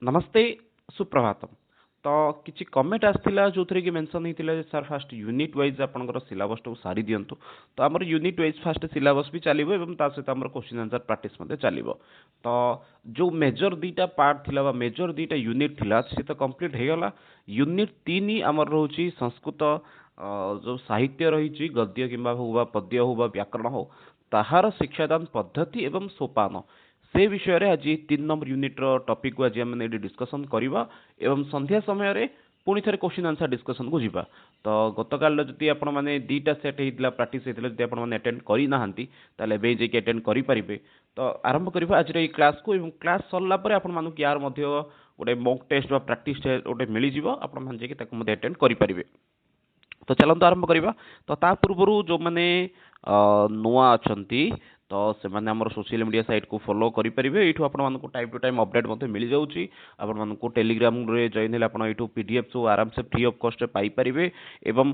नमस्ते सुप्रभातम। तो किसी कमेंट आसला जो थी कि मेंशन होता सर फास्ट यूनिट वाइज आपंकर सिलेबस को सारी दिंतु। तो आम यूनिट वाइज फास्ट सिलेबस भी चलो और सहित आम क्वेश्चन आंसर प्रैक्टिस चलो। तो जो मेजर दीटा पार्ट थिला मेजर दीटा यूनिट थिला से तो कंप्लीट हो गला। यूनिट 3 आमर रोची संस्कृत जो साहित्य रही गद्य कि हो पद्य हो व्याकरण हो ताहार शिक्षादान पद्धति एवं सोपान से विषय रे आज 3 नंबर यूनिट रो टॉपिक को आज हम डिस्कशन करवा एवं संध्या समय रे पुणी थे क्वेश्चन आंसर डिस्कशन को जीवा। तो गतकाल जदि आपण मैंने दुईटा सेट होता प्राक्ट होता जब आपने अटेंड करना ताले बे जाकि अटेंड करेंगे। तो आरंभ करवा आज ये क्लास को एवं क्लास सरला आपण मानक यार गोटे मॉक टेस्ट बा प्रैक्टिस गोटे मिल जाव आपण जाकि अटेंड करेंगे। तो चलते आरंभ करवा। तो ता पूर्व जो मैंने नुआ अच्छा तो से सोशल मीडिया साइट को फॉलो करेंगे। ये आपको टाइम टू टाइम अपडेट मिल जाऊँगी। आपको टेलीग्राम रे जॉइन है आपड़ पीडीएफ सब आराम से फ्री ऑफ कॉस्ट पाइपर एवं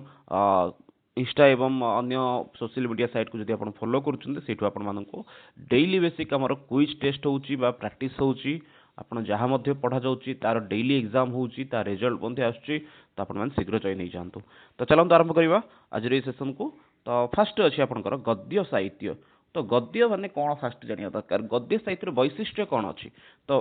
इंस्टा एवं अन्य सोशल मीडिया साइट को जब आप फॉलो करूँ डेली बेसिक आमर क्विज टेस्ट होची बा प्रैक्टिस होची आपन जहाँ पढ़ा जाऊँगी तार डेली एग्जाम होची तार रिजल्ट आसूँ। तो आप शीघ्र जॉइन हो जातु। तो चलते आरंभ करवा आज ये सेशन को। तो फास्ट अच्छी आपंकर गद्य साहित्य। तो गद्य माने कौन फास्ट जाना दरकार गद्य साहित्य वैशिष्ट्य कौन अच्छी। तो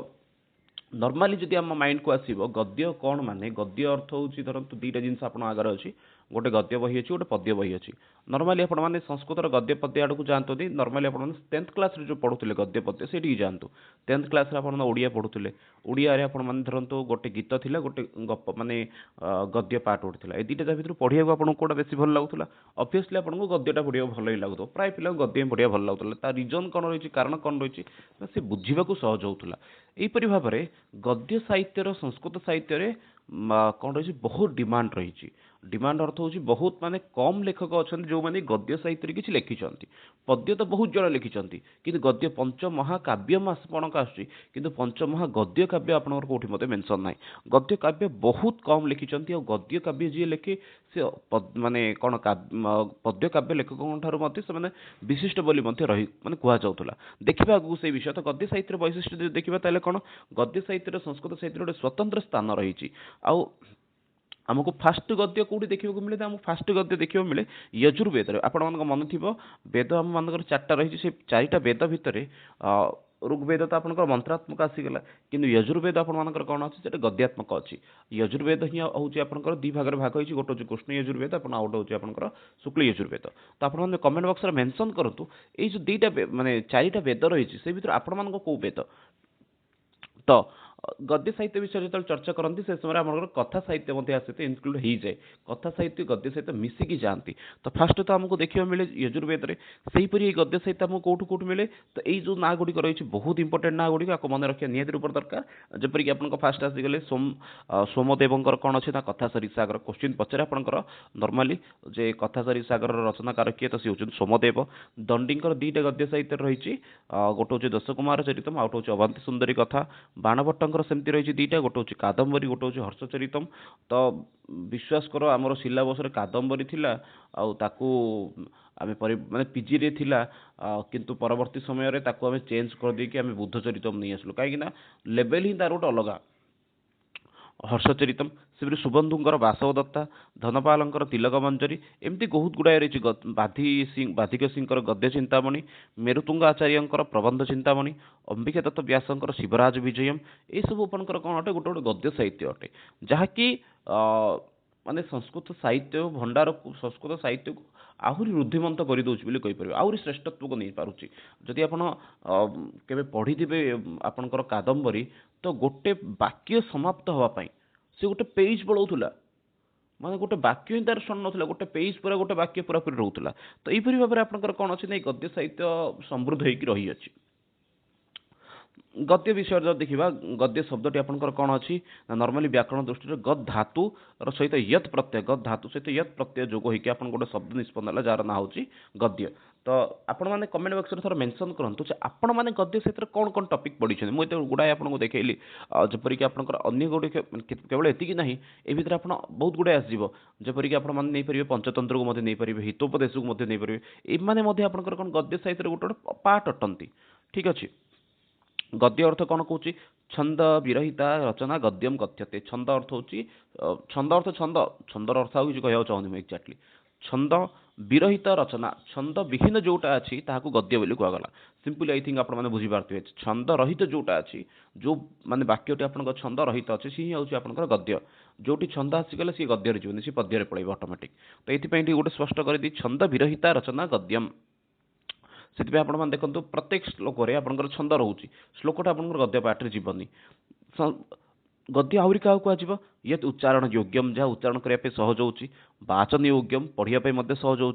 नॉर्मली जदि आम माइंड को आसो गद्य कौन माने गद्य अर्थ हूँ धरतु दुईटा जिन आप आगे अच्छी गोटे गद्य बही अच्छी गोटे पद्य बही अच्छी। नॉर्मली आपने संस्कृत गद्य पद्य आड़ को जाते नॉर्मली आप 10th क्लास जो पढ़ुले गद्य पद्य से जातु 10th क्लास ओडिया पढ़ुले ओडिया धरतु गोटे गीत थिला गोटे गप माने गद्य पार्ट गोटे थिला ए दुईटा भितर पढ़िया आपको कौटा बेसी भल लगुला ऑब्वियसली आपको गद्यटा पढ़िया भल ही लगुता प्राय पिला गद्य पढ़िया भल लगुला रिजन कौन रही कारण कौन रही से बुझाक सहज होता। यहीपरि भाव में गद्य साहित्यर संस्कृत साहित्य कौन रही बहुत डिमांड रही। डिमांड अर्थ हूँ बहुत माने कम लेखक अच्छा जो मैंने गद्य साहित्य किसी लिखिं पद्य तो बहुत जन लिखिं कि गद्य पंचमहाकाव्य आपणक आसु पंचमहागद्य काव्य आपंकर कौटी मत मेनसन ना गद्य काव्य बहुत कम लिखिं गद्य काव्य जी लिखे से माने कौन पद्य काव्य लेखकों से विशिष्ट बोली रही माने कहला। देखा आगू से विषय तो गद्य साहित्य वैशिष्ट्य देखा ताले कौन गद्य साहित्य संस्कृत साहित्य गोटे स्वतंत्र स्थान रही। आमको फास्ट गद्य कौटी देखा मिले आमको फास्ट गद्य देखा मिले यजुर्वेद आपण मन थी वेद आम मान चार्टा रही से चारिटा वेद भितर ऋग्वेद तो आपंकर मंत्रात्मक आसीगला कि यजुर्वेद आपर कौन अच्छे गद्यात्मक अच्छी। यजुर्वेद ही हूँ आपंकर दी भाग भाग होती गोटे हूँ कृष्ण यजुर्वेद आप गोटे हूँ आपंकर शुक्ल यजुर्वेद। तो आपने कमेंट बॉक्स में मेंशन करूँ ये जो दुईटा माने चारिटा वेद रही से भर आपण कौ वेद। तो गद्य साहित्य विषय जो चर्चा करती से समय आम कथा साहित्य आसते इनक्लूड हो जाए कथा साहित्य गद्य सहित मिसिकी जाती। तो फास्ट तो आमको देखा मिले यजुर्वेद से गद्य साहित्य आमको कौटू कौटू मिले। तो यही जो ना गुड़िक रही बहुत इंपोर्टेंट ना गुड़िक आपको मन रखा निहत रूप दरकार जपरिक आप फास्ट आसीगले सोमदेव कौन अच्छे कथा सरिसागर क्वेश्चन पचारे आपंकर नॉर्मली जे कथा सरिसागर रचनाकार किए तो सी हूँ सोमदेव। दंडीकर दुईटा गद्य साहित्य रही गोटे हूँ दश कुमार चरितम आउट हूँ अवंती सुंदरी कथा बाणभट्ट सेमती रही दुईटा गोटे हूँ कादम्बरी गोटे हूँ हर्षचरितम। तो विश्वास कर आमर सिलेबस कादम्बरी थिला आउ आम माने पीजी रे थिला किंतु परवर्ती समय रे ताकू आमे चेंज कर देकी आमे बुद्ध चरितम नहीं आसलु कहीं लेवल ही तार गोटे अलग हर्षचरितम से सुबंधुंकर बासवदत्ता धनपालंकर तिलक मंजरी एमती बहुत गुड़ाए रही बाधिक सिंह गद्य चिंतामणि मेरुतुंग आचार्यंकर प्रबंध चिंतामणि अंबिका दत्त व्यासंकर शिवराज विजयम ये सब आपंकर कौन अटे गोटे गोटे गद्य साहित्य अटे जहाँकि माने संस्कृत साहित्य भंडार को संस्कृत साहित्य को आहरी रुद्धिमंत कर दूसरी कहीपर आहरी श्रेष्ठत्व को नहीं पारुची। जदि आप पढ़ी थे आपंकर कादम्बरी तो गोटे वाक्य समाप्त होगापाई से गोटे पेज बढ़ाऊला माने गोटे वाक्य ही तार शून्य ना गोटे पेज पूरा गोटे वाक्य पूरा पूरी रोला। तो यहीपरि भाव में आपंकर कौन अच्छे गद्य साहित्य समृद्ध होकर रही अच्छी। गद्य विषय जो देखा गद्य शब्दटी आपंकर कौन अच्छी नॉर्मली व्याकरण दृष्टि गद धातु सहित यत प्रत्यय गद धातु सहित यत प्रत्यय जोग होकर आप गोटे शब्द निष्पन्न है जार ना हूँ गद्य। तो आपण मैंने कमेंट बॉक्स में थोड़ा मेंशन करूँ आपण मैंने गद्य क्षेत्र में कौन कौन टॉपिक पढ़ी मुझे गुड़ाए आपको देखली जपरिक आपंकर अन्य गुड़े केवल एतिक ना ये भितर आप बहुत गुड़ाए आसो जपरिक आपरे पंचतंत्र को नहीं पारे हितोपदेश को नहीं पारे एमाने आपंकर कौन गद्य साहित्य गोटे गोटे पार्ट अटंती। ठीक अच्छे। गद्य अर्थ कौन कहूँ छंद विरहिता रचना गद्यम कथ्यते छंद अर्थ हूँ छंद अर्थ छंद छंदर अर्थ आ किसी कहना चाहूँ एक्जाक्टली छंद विरहित रचना छंद विहीन जोटा अच्छी ताकू गद्य बोली कहगला सिंपली आई थिंक आपने बुझीपारे छंद रहित जोटा अच्छी जो माने वाक्यटी आप छंद रहित अच्छे सी हूँ आपंकर गद्य जोटी छंद आसीगले सी गद्य जीवन सी पद्य पड़े ऑटोमेटिक तो ये गोटे स्पष्ट कर दी छंद विरहिता रचना गद्यम से आप देखो प्रत्येक श्लोक आपंकर छंद रोचे श्लोकटा आप गद्य पाठे जीवनी गद्य आहरी क्या कह ये उच्चारण योग्यम जहाँ उच्चारण करने सहज हो वाचन योग्यम पढ़ाई सहज हो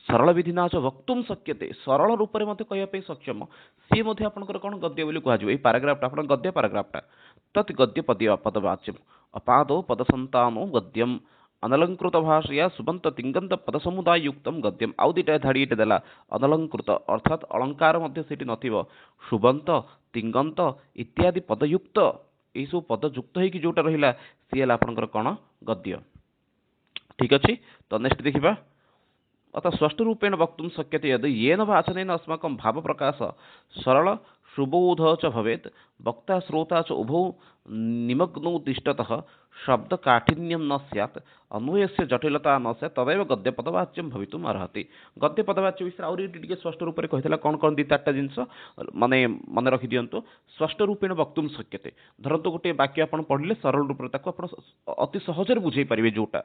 सरल विधिना च वक्तुम शक्यते सरल रूप से कहवाई सक्षम सी आपंकर कौन गद्य बोली कह पाराग्राफटा आप गद्य पाराग्राफटा तत् गद्य पदवाच्यम अपादो पदसंतानो गद्यम अनलंकृत भाषया सुबंत तिंगंत पद समुदाय युक्त गद्यम आउ दुटा धाड़ी ये देला अनलंकृत अर्थात अलंकार नथिबो सुबंत तिंगंत इत्यादि पदयुक्त यही सब पद युक्त होगी जोटा रहा सी है आपंकर कौन गद्य ठीक अच्छे तो नेक्स्ट देखा अतः स्पष्ट रूपेण वक्तुं शक्यते यद् येन वाचनेन अस्माकं भाव प्रकाश सरल सुबोध च भवेत् वक्ता श्रोता च उभौ निमग्नौ तिष्ठतः शब्द काठिन्यं न स्यात् अन्वयस्य जटिलता न स्यात् तदैव गद्यपदवाच्यं भवितुम् अर्हति गद्यपदवाच्य विषय आउरी टिके स्पष्ट रूप से कहितला कौन कौन दी चारटा जिनस माने मन रखि दियंतु स्पष्ट रूपेण वक्तुं शक्यते धरतु गोटे वाक्य आपण पढ़ले सरल रूप से आपण अति सहज बुझे पारे जोटा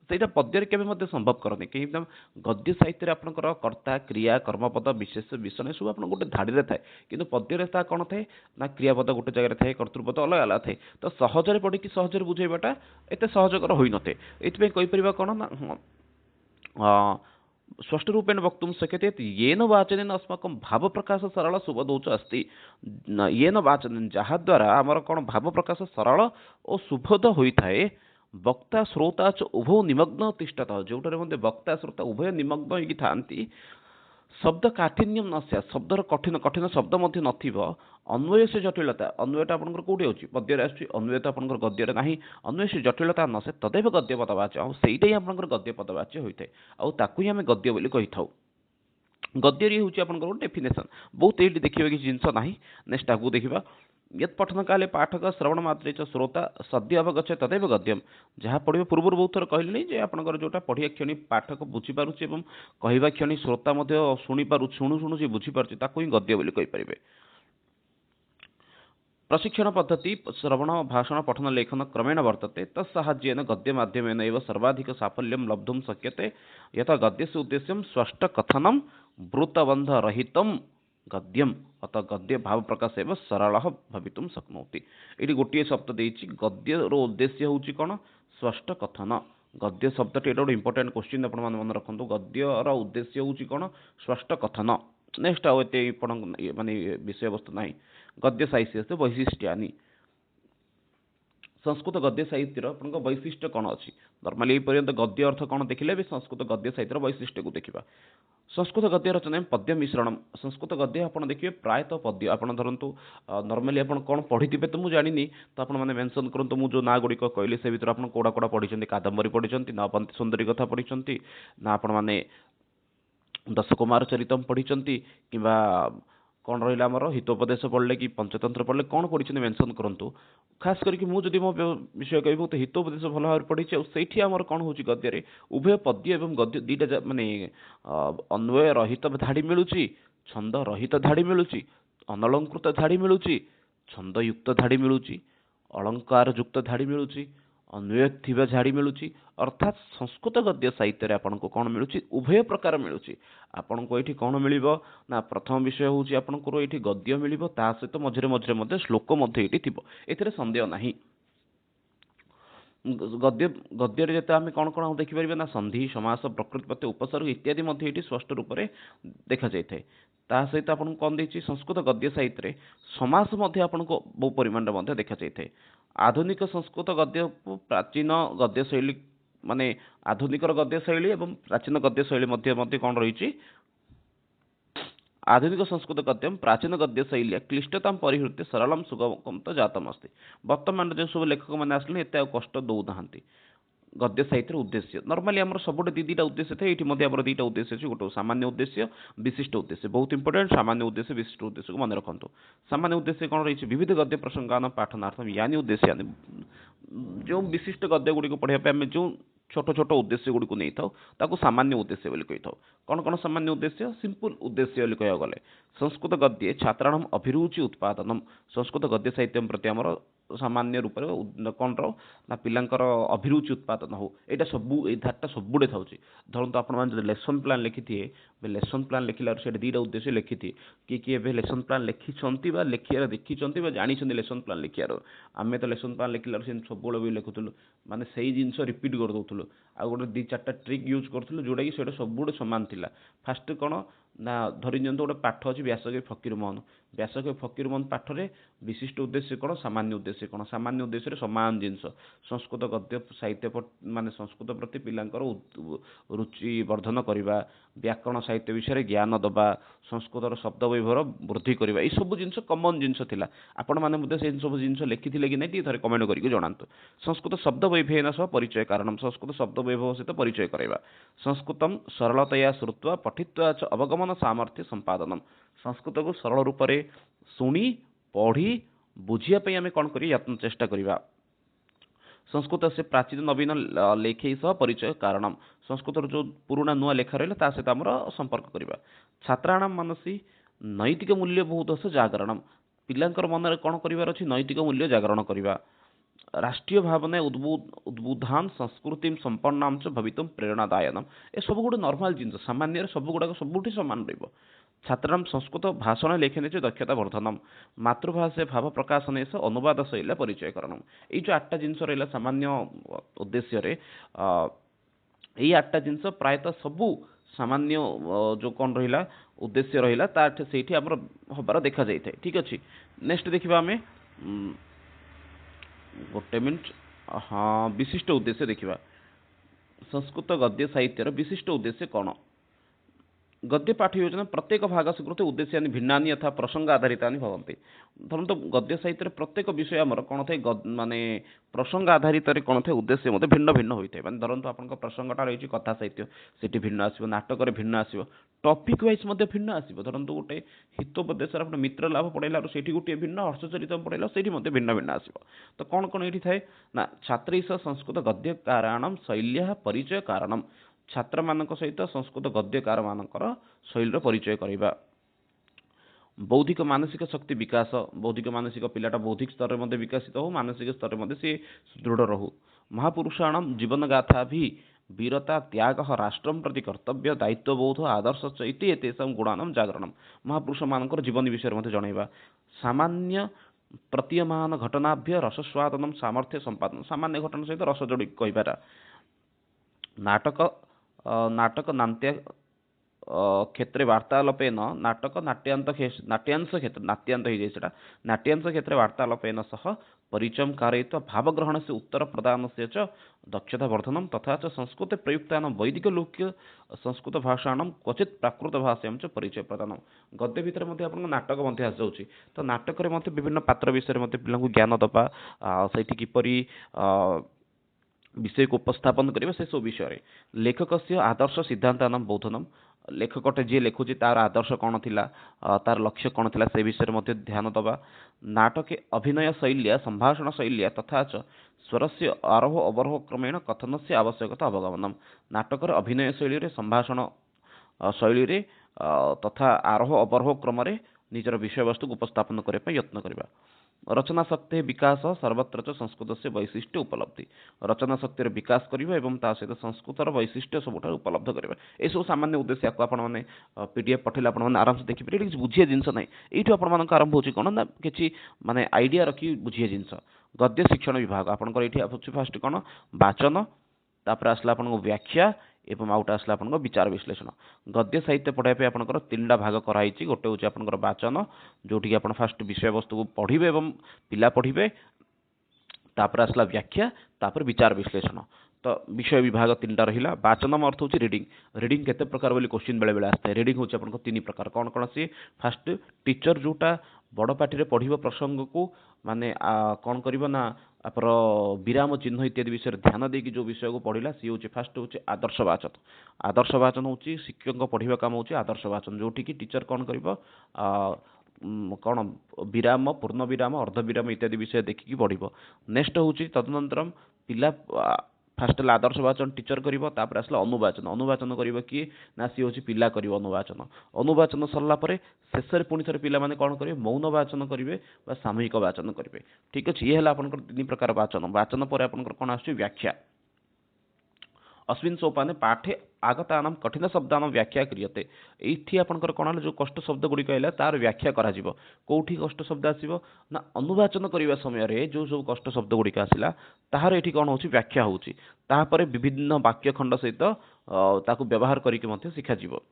सेटा पद्य केबे मध्ये संभव करने कहीं गद्य साहित्य आपंकर कर्ता क्रिया कर्मपद विशेष विषय सब आप गोटे धाड़ी में थाए कि पद्य कौन थाए ना क्रियापद गोटे जगह थाए कर्तृपद अलग अलग थाए तो सहजरे पढ़ी सहजरे बुझेबाटा एत सहजकर होई नथे एथि कहीपर कौन ना स्पष्ट रूपेण वक्तुं शक्यते येन वाचनेन अस्माकं भाव प्रकाश सरल सुबोध अस्ति येन वाचनेन जहाद्वारा आमर कौन भाव प्रकाश सरल और सुबोध होता है वक्ता श्रोता च उभौ निमग्न तिष्ठतः जोटार मध्य वक्ता श्रोता उभय निमग्न होगी थांती शब्द काठिन्यम न स्यात् शब्दर कठिन कठिन शब्द मध्य नथिबो अन्वय से जटिलता अन्वयटा आपंकर कौटे होची पद्य आसुची अन्वय तो आपंकर गद्य ना अन्वय से जटिलता न स्यात् तदैव गद्य पदवाच्य आ सेटा ही आपंकर गद्य पदवाच्य होता है आउ ताकू ही आम गद्य बोली कही थाउ गद्य हूँ आपंकर डेफिनेशन बहुत ये देखिए किसी जिनस ना नेक्स्ट आगू देखा यत् पठन काले पाठक श्रवण मात्रे च श्रोता सद्य अवगछे तदैव गद्यम जहाँ पढ़े पूर्व बहुत थर कहली जे आपंकर जोटा पढ़िया क्षणी पाठक बुझीपारुचे और कहवा क्षणी श्रोता शुणु शुणु सी बुझीपारुचे ताकू ही गद्य बोली कहीपर प्रशिक्षण पद्धति श्रवण भाषण पठन लेखन क्रमेण वर्तते तत्साहाय्येन गद्य माध्यमेन एव सर्वाधिक साफल्यं लब्धुं शक्यते यथा गद्यस्य उद्देश्यं स्पष्ट कथनं वृत्तबंध रहितं गद्यम अतः गद्य भाव प्रकाश एवं सरल भवितुं शक्नोति ये गोटे शब्द देछि गद्यर उद्देश्य होछि कौन स्पष्ट कथन गद्य शब्द ये गोटे इंपोर्टेंट क्वेश्चन आप मन रखु गद्यर उद्देश्य होछि कौन स्पष्ट कथन नेक्स्ट आउ एते माने विषय वस्तु ना गद्य साहित्य वैशिष्ट्यानि संस्कृत गद्य साहित्य आपन वैशिष्ट्य कौन अच्छी नर्माली पर्यंत गद्य अर्थ कौन देखिले भी संस्कृत गद्य साहित्य वैशिष्ट्य को देखा संस्कृत गद्य रचना पद्य मिश्रण संस्कृत गद्य आप देखिए प्रायतः पद्य आप धरतु नर्माली आप कौन पढ़ी थे तो मुझे जानी तो आप मेंशन करूँ मुझे ना गुड़िक कहली से भर आप कौड़ा कौड़ा पढ़ी कादम्बरी पढ़ी ना पंत सुंदरी कथा पढ़ी ना आपण मैंने दश कुमार चरितम पढ़ी कि कौन रहा आमर हितोपदेश पढ़ले कि पंचतंत्र पढ़ले कौन पढ़ी मेंशन करूँ खास करके मुझे मो विषय कह तो हितोपदेश भल भाव पढ़ी से आमर कौन हो गद्य उभय पद्य एवं गद्य दुईटा माने अन्वय रहित धाड़ी मिलूँ छंद रहित धाड़ी मिलूँ अनलंकृत धाड़ी मिलूँ छंदयुक्त धाड़ी मिलूँ अलंकार युक्त धाड़ी मिलूँ अन्वय थिबा झाड़ी मिलूँ अर्थात संस्कृत गद्य साहित्य आपन को कौन मिलूँ उभय प्रकार मिलूँ आपन को ये कौन मिल ना प्रथम विषय हूँ आपंकर ये गद्य मिल सहित मझे मझे मध्य श्लोक ये संदेह ना गद्य गद्य जो आम कौन कौन देखिपर ना संधि समास प्रकृतिपत्ति उपसर्ग इत्यादि ये स्पष्ट रूप से देखा जाए ता सहित आपन कौन देखिए संस्कृत गद्य साहित्य समास आपको बहु परिमाण देखा जाए आधुनिक संस्कृत गद्य को प्राचीन गद्य शैली माने आधुनिक गद्य शैली एवं प्राचीन गद्य शैली मध्य कौन रही आधुनिक संस्कृत गद्यम प्राचीन गद्य शैली क्लिष्टता परिहृत्य सरलम सुगम तो जातम अस्ति वर्तमान जो सब लेखक मैंने आसले एत कष्ट दौना गद्य साहित्य उद्देश्य नॉर्मली आमर सबुठे दीटा उद्देश्य थे ये आमर दीटा उद्देश्य अच्छे गोटे सामान्य उद्देश्य विशिष्ट उद्देश्य बहुत इंपोर्टेंट सामान्य उद्देश्य विशिष्ट उद्देश्य को मन रखु सामान्य उद्देश्य कौन रही विविध गद्य प्रसंगान पाठनार्थम यानी उद्देश्य जो विशिष्ट गद्य गुड़ी पढ़ाई आम जो छोट छोट उद्देश्य गुड़ी नहीं था सामान्य उद्देश्य बोली कही था कौन कौन सामान्य उद्देश्य सिंपल उद्देश्य बोली कह गले संस्कृत गद्ये छात्राणाम अभिरुचि उत्पादनम संस्कृत गद्य साहित्य प्रति आमर सामान्य रूप से कौन ना पिलांकर अभिरुचि उत्पादन हो यहाँ सब धारटा सबुड़े था धरत आप लेसन प्लान लिखि थे लेसन प्लान लिखला से दीटा उद्देश्य लिखि थी किए किए लेसन प्लान लिखिं लिखार देखी जानी लेसन प्लान लिखार आम तो लेसन प्लान लिखला सब भी लिखुलु माने सही जिन रिपीट कर दूलु आ गए दी चार्टा ट्रिक यूज करूँ जोटा कि से सब सामान था फास्ट कौन ना धरी नि गोटे पाठ अच्छी व्यासकवि फकीरमोहन व्यासकवि फकीरमोहन पाठ में विशिष्ट उद्देश्य कौन सामान्य उद्देश्य कौन सामान्य उद्देश्य सामान जिनस संस्कृत गद्य साहित्य माने संस्कृत प्रति पिलांकर रुचि वर्धन करने व्याकरण साहित्य विषय ज्ञान दबा संस्कृतर शब्द वैभव वृद्धि करने ये सब जिन कमन जिनस आपण मैंने से सब जिन लिखी कि नहीं थे कमेंट करके जनातु संस्कृत शब्द वैभव सह परिचय कारण संस्कृत शब्द वैभव सहित परिचय करवा संस्कृतम सरलतया श्रुत्वा पठित्वा च अवगमन सामर्थ्य संपादनम संस्कृत को सरल रूप से शुणी पढ़ी बुझापी आम कौन कर यत्न चेष्टा करवा संस्कृत से प्राचीन नवीन लेखे सह परिचय कारणम संस्कृत जो पुराणा नुआ लेखा रहा सहित आम संपर्क करवा छात्राणाम मनसी नैतिक मूल्य बहुत अस जागरण पिलांकर मन कौन कर नैतिक मूल्य जागरण करवा राष्ट्रीय भावना उद्बुद्धान संस्कृति संपन्नाम च भवितुम प्रेरणादायनम ए सब गोटे नॉर्मल जिन सामान्य सब गुड़ाक सबुठी सामान रही छात्राम संस्कृत भाषण लेखने से दक्षता वर्धनम मातृभाषा भाव प्रकाशन से अनुवाद शैली परिचय करणम ये जो 8टा जिनस रहा सामान्य उद्देश्य यही 8टा जिनस प्रायतः सबू सामान्य जो कौन रहा उद्देश्य रहा से हबार देखा जाए ठीक अच्छे नेक्स्ट देखा आम गोटे मिनट हाँ विशिष्ट उद्देश्य देखा संस्कृत गद्य साहित्यर विशिष्ट उद्देश्य कौन गद्य पाठ योजना प्रत्येक भागस्य कृते उद्देश्यानि भिन्नानि यथा प्रसंग आधारितानि भवन्ति धरन्तु गद्य साहित्य प्रत्येक विषय आमर कौन थे माने प्रसंग आधारित कौन थे उद्देश्य मते भिन्न भिन्न होता है धरन्तु आपनका प्रसंगटा रही कथा साहित्य सेठी भिन्न आसिबो नाटक भिन्न आसिबो टॉपिक वाइज मते भिन्न आसिबो धरन्तु गोटे हितोपदेश आप मित्र लाभ पढ़ाइला सेठी गोटे भिन्न हर्षचरित पढ़ाइला सेठी मते भिन्न भिन्न आसिबो तो कौन कौन ये थाए ना छात्रैः संस्कृत गद्य कारणम शैल्या परिचय कारणम छात्र मानक सहित संस्कृत गद्यकार मानकर शैली परिचय करवा बौद्धिक मानसिक शक्ति विकास बौद्धिक मानसिक पिलाटा बौद्धिक स्तर में विकसित हो मानसिक स्तर में सी सुदृढ़ रहू महापुरुषाणाम जीवन गाथा भी वीरता त्याग राष्ट्र प्रति कर्तव्य दायित्वबोध आदर्श चैतेषा गुणान जागरण महापुरुष मानकर जीवन विषय में जनइबा सामान्य प्रतीयमान घटनाभ्य रसस्वादन सामर्थ्य संपादन सामान्य घटना सहित रस जोड़ी कहबार नाटक नाटक नाट्य क्षेत्रे वार्तालापेन नाटक नाट्यांश क्षेत्र नाट्यांत हो जाए नाट्यांश क्षेत्रे वार्तालापेन सह परिचय कारयित्वा भावग्रहण से उत्तर प्रदान से च दक्षता वर्धनम तथा च संस्कृत प्रयुक्तान वैदिक लोक्य संस्कृत भाषाण क्वचित प्राकृत भाषायां च परिचय प्रदान गद्य भितर नाटक आसि तो नाटक विभिन्न पात्र विषय पिला ज्ञान दबा से किपरि विषय को उपस्थापन करिबा से सब विषय लेखक से आदर्श सिद्धांतानाम बोधनम लेखकटे जी लिखुची तार आदर्श कौन थिला तार लक्ष्य कौन थिला से विषय में ध्यान दबा नाटके अभिनय शैल्या संभाषण शैल्या तथा च स्वर से आरोह अवरोह क्रमेण कथन से आवश्यकता अवगमनम नाटक अभिनय शैली संभाषण शैली तथा आरोह अवरोह क्रम निजर विषय वस्तु को उपस्थापन करने यत्न करवा रचना शक्ति विकास सर्वत्र च संस्कृत से वैशिष्ट्य उपलब्धि रचना शक्तिर विकास करवा एवं ता सहित संस्कृतर वैशिष्ट्य सबुठ उपलब्ध करवा ये सब सामान्य उद्देश्य आपको आपने पीडीएफ पठेले आपने आराम से देखिए किसी बुझे जिनस ना ये आप आरंभ हो कौन ना कि माने आइडिया रखी बुझे जिनस गद्य शिक्षण विभाग आपंकर ये फास्ट कौन वाचन तापर आसला आपन व्याख्या एवं आउटा आसला आपन विचार विश्लेषण गद्य साहित्य पढ़ाई आपंकर 3टा भाग कराई गोटे हूँ आपंकर वाचन जोटि आप फास्ट विषय वस्तु को पढ़े एवं पिला पढ़े तापर आसला व्याख्या तापर विचार विश्लेषण तो विषय विभाग 3टा रहा वाचन अर्थ हूँ रिडिंग रिडिंग केते प्रकार बोली क्वेश्चन बेले बेले आसता है रिडिंग हूँ आपन 3 प्रकार कौन कौन सी फास्ट टीचर जोटा बड़ पार्टी पढ़ प्रसंग को माने कौन कर आपର विराम चिन्ह इत्यादि विषय ध्यान देकी जो विषय को पढ़िला सी होची फास्ट होची आदर्श वाचन होची शिक्षक पढ़िबा काम होची आदर्श वाचन जोठी की टीचर कोन करिवो कौन विराम पूर्ण विराम अर्ध विराम इत्यादि विषय देखिकी पढ़िबो नेक्स्ट होची तदनंतरम पिला फास्ट आदर्श वाचन टीचर करिवो तापर आसला अनुवाचन करिवो कि ना सी होची पिला करिवो अनुवाचन सरला परे शेषर पुणी थरे पिला माने कोन करिवे मौन वाचन करिवे बा सामूहिक वाचन करिवे ठीक अछि ये हला आपनकर तीन प्रकार वाचन परे आपनकर कोन आछी व्याख्या अस्मिन् सोपाने पाठे आगतानां कठिन शब्दानां व्याख्या क्रियते एठी आपनकर कोन जो कष्ट शब्द गुडी कहला तार व्याख्या करा जिवो कोठी कष्ट शब्द आसीबो ना अनुवाचन करिवा समय रे जो जो कष्ट शब्द गुडी आसिला ताहार एठी कोन होची व्याख्या होची ताहापरे विभिन्न वाक्य खंड सहित ताकू व्यवहार करिके मध्ये शिखा जिवो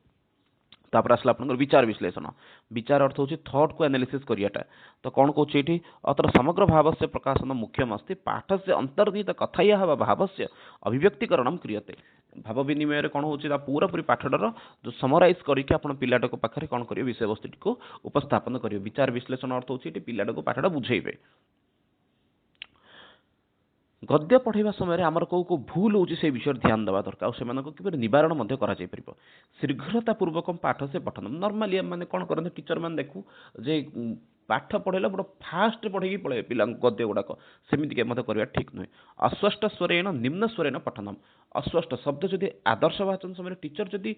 तापर आसला आपनकर विचार विश्लेषण विचार अर्थ होची थॉट को एनालिसिस करियाटा तो कौन कहूँ ये अत्र समग्र भावस्य प्रकाशन मुख्यमस्ति पाठस्य अंतर्निहित कथाया भावस्य अभिव्यक्तिकरण क्रियते भाव विनिमय कौन होची पूरा पूरी पाठटार जो समराइज करके आपण पिलाटा पाखे कौन करिवे विषय वस्तु को उपस्थापन करिवे विचार विश्लेषण अर्थ होची पिलाटा को पाठटा बुझेइबे गद्य पढ़ाइबा समय आमर को भूल होची से विषय ध्यान देवा दरकार और सेमानक किपर निवारण मध्य करा जाय परिबो शीघ्रता पूर्वक पाठ से पठन नॉर्मली माने कोन करन टीचर मान देखू जे पाठ पढ़ेला बड़ फास्ट पढ़ेकी पळे पिला गद्य गुडाक सेमिति के मते करबा ठीक नुहे अस्पष्ट स्वरेण निम्न स्वरेण पठनम अस्पष्ट शब्द जदि आदर्श वाचन समय टीचर जदि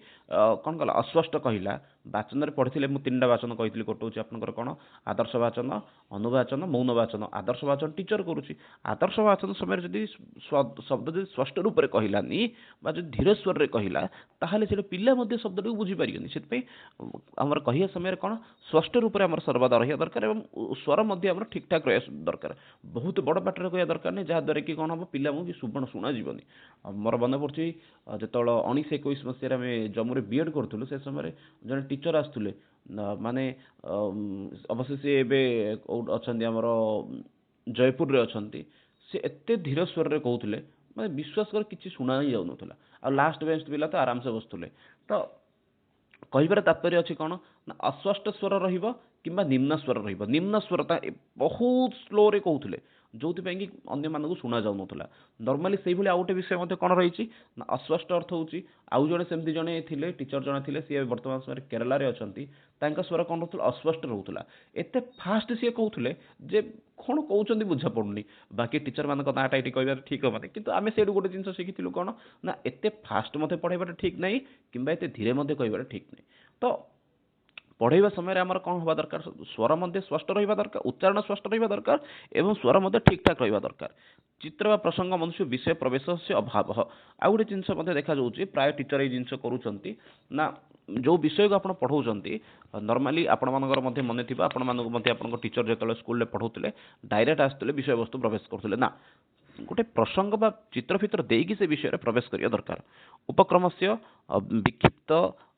कोन कला अस्पष्ट कहिला वाचन रे पढ़िथिले मु तीनटा वाचन कहिथिले कोटोची आपनकर कोन आदर्श वाचन अनुवाचन मौन वाचन आदर्श वाचन टीचर करूची आदर्श वाचन समय जदि शब्द जदि स्पष्ट रूप रे कहिलानी बा जदि धीर स्वर रे कहिला ताहाले से पिला मध्ये शब्द को बुझी पारियनी सेत पे हमर कहिया समय कोन स्पष्ट रूप रे हमर सर्वदा रहिया दरकार एवं स्वर मध्य हमर ठीक ठाक रहिया दरकार बहुत बड़ पाटर कहिया दरकार नै जहा द्वारा कि कोन हम पिला मु कि सुबण सुना जीवनी मोर मन पड़छि जेतळ 1921 मसिया रे जम्मू रे बीएड करथुलु से समय जने टीचर आस्तुले माने अवश्य से एबे अछंदी हमर जयपुर रे अछंती से एते धीर स्वर रे कहउथले माने विश्वास कर किछि सुना ही जाउ नथला आ लास्ट बेंच पिला तो आराम से बसथुले तो कहिबार तात्पर्य अछि कोन ना अस्पष्ट स्वर रहिबो किंबा निम्न स्वर रहिबो निम्न स्वरता बहुत स्लो रे कहउथले जोथि पे कि अन्य मानकु सुना जाउ नथला नॉर्मली सेहि भली आउटे विषय मते कोन रहिछि ना अस्पष्ट अर्थ होछि आउ जणे सेमति जणे थिले टीचर जणे थिले से वर्तमान समय केरला रे अछंती तांका स्वर कोन रहथुला अस्पष्ट रहथुला एते फास्ट से कहउथले जे कोन कहउचंदी बुझा पडुनी बाकी टीचर मानक नाटा एटी कहबा ठीक माने किंतु आमे सेडु गोटे जिंस शिखिथिलु कोन ना एते फास्ट मते पढाइबा ठीक नै किंबा एते धीरे मते कहबा ठीक नै तो पढ़ाइबा समय आमर कौन होगा दरकार स्वर मध्य स्पष्ट रहिबा दरकार उच्चारण स्पष्ट रहिबा दरकार एवं स्वर मध्य ठीक ठाक रहिबा दरकार चित्र वा प्रसंग मनुष्य विषय प्रवेश से अभाव आ गोटे जिनस मध्य देखा जाउची प्राय टीचर ए जिनस करूचंती ना जो विषय को आपण पढ़ाउचंती नॉर्मली आपण मानकर मध्य मने थिबा आपण मानक मध्य आपण टीचर जेतले स्कूल ले पढ़ाउतले डायरेक्ट आस्तले विषय वस्तु प्रवेश करथले ना गोटे प्रसंग बा चित्र फित्र देकी से विषय रे प्रवेश करिया दरकार उपक्रमस्य विक्षिप्त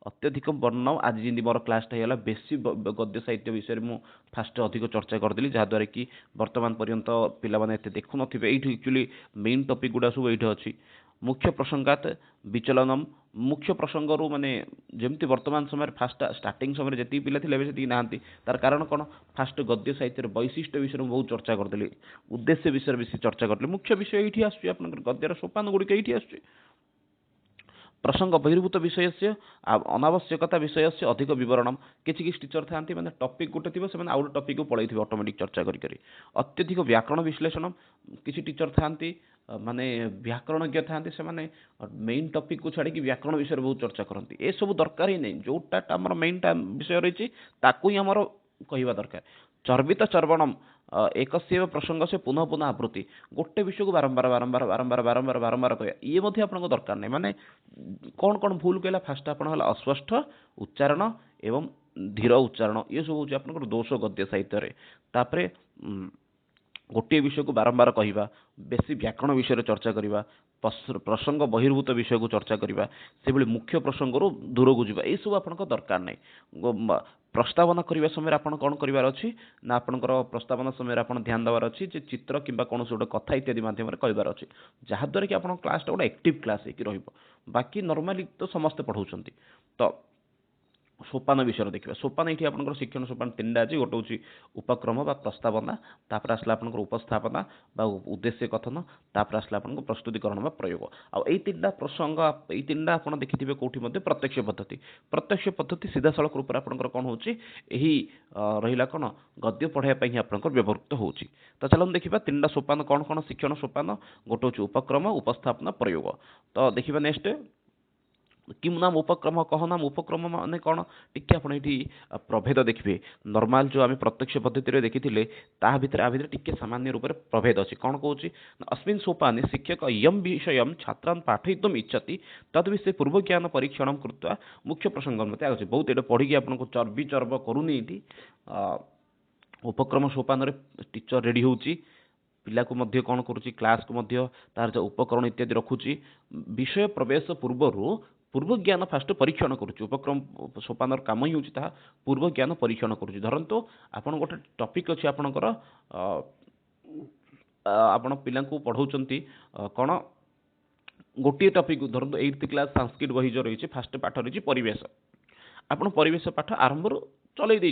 अत्यधिक वर्णन आज जिंदी मोर क्लास टाइला बेसी गद्य साहित्य विषय मु फास्ट अधिक चर्चा करदेली जहा द्वारा कि वर्तमान पर्यंत पिला माने एते देखु नथिबे एठी एक्चुअली मेन टॉपिक गुडा सब एठी अछि मुख्य प्रसंगात विचलनम मुख्य प्रसंग रु माने जेमति वर्तमान समय फास्ट स्टार्टिंग समय जति पिला थिले बेसे नाहंती तार कारण कोन फास्ट गद्य साहित्य वैशिष्ट्य विषय बहुत चर्चा करदेली उद्देश्य विषय बेसी चर्चा करले मुख्य विषय एठी आछि आपनकर गद्यर सोपान गुडी एठी आछि प्रसंग बहिर्भूत विषय से अनावश्यकता विषय से अधिक विवरण किसी टीचर था मैंने टॉपिक गोटे थी से आउ टॉपिक को पढ़ाई ऑटोमेटिक चर्चा करी अत्यधिक व्याकरण विश्लेषण किसी टीचर था माने व्याकरणज्ञ था से मेन टॉपिक को छाड़ी व्याकरण विषय बहुत चर्चा करती ए सब दरकार ही नहीं जोटा आम मेन विषय रही ही आमर कहवा दरकार चर्वित चर्वणम एक प्रसंग से पुनः पुनः आवृत्ति गोटे विषय को बारंबार बारंबार बारंबार बारंबार बारंबार कह ये आपको दरकार नहीं माने कौन कौन भूल कहला फास्ट आप अस्पष्ट उच्चारण एवं धीर उच्चारण ये सब हूँ आप दोष गद्य साहित्य तापरे गोटे विषय को बारंबार कहवा बेसी व्याकरण विषय चर्चा करवा प्रसंग बहिर्भूत विषय को चर्चा करवा से मुख्य प्रसंग दूर को जावा ये सब आपको दरकार नहीं प्रस्तावना करने समय आप कौन करार अच्छी ना आपंकर प्रस्तावना समय आप ध्यान देवार अच्छी जे चित्र कि कौन गोटे कथा इत्यादि मध्यम कहबार अच्छी जहाद्वारा कि आप क्लास गोटे एक्टिव क्लास बाकी नॉर्मली तो समस्ते पढ़ाऊँ तो सोपान विषय देखिए सोपान ये आप शिक्षण सोपान तीन टा अच्छी गोटे हूँ उपक्रम बा प्रस्तावना तापर आसला आपनकर उपस्थापना बा उद्देश्य कथन तापर आसला आपन प्रस्तुतिकरण बा प्रयोग आई तीन टा प्रसंग ये तीन टा आप देखिए कौटी प्रत्यक्ष पद्धति सीधा सड़क रूप आपंकर कौन हो रहा कौन गद्य पढ़ाई ही आपंकर व्यवहृत हो तो चलो देखा तीन टा सोपान कौन कौन शिक्षण सोपान गोटे हूँ उपक्रम उपस्थापना प्रयोग तो देखा नेक्स्ट कि नाम उपक्रम कह नाम उपक्रम माने कौन टिके आप प्रभेद देखिए नॉर्मल जो आम प्रत्यक्ष पद्धति देखी ता भितर आ भितर टिके सामान्य रूप से प्रभेद अच्छी कौन कौन अस्मिन् सोपाने शिक्षक यम विषय छात्रान् पाठयितुम् इच्छति तद विषय पूर्व ज्ञान परीक्षण कृत्वा मुख्य प्रसंग मत आगे बहुत ये पढ़ी आपको चर्बी चर्ब करूनी उपक्रम सोपान टीचर रेडी होची पिला को मध्य कौन करुच्ची क्लास को मध्य तार जो उपकरण इत्यादि रखुची विषय प्रवेश पूर्व पूर्व ज्ञान फास्ट परीक्षण करुच्ची उपक्रम सोपान काम ही होता पूर्व ज्ञान परीक्षण करुच्ची धरतु आपन गोटे टॉपिक अच्छी आपणकर आपण पिला पढ़ाऊँच कौन गोटे टॉपिक धरतु 8th क्लास संस्कृत बही जो रही फास्ट पाठ रही परिवेश आपण परिवेश पाठ आरंभ चलई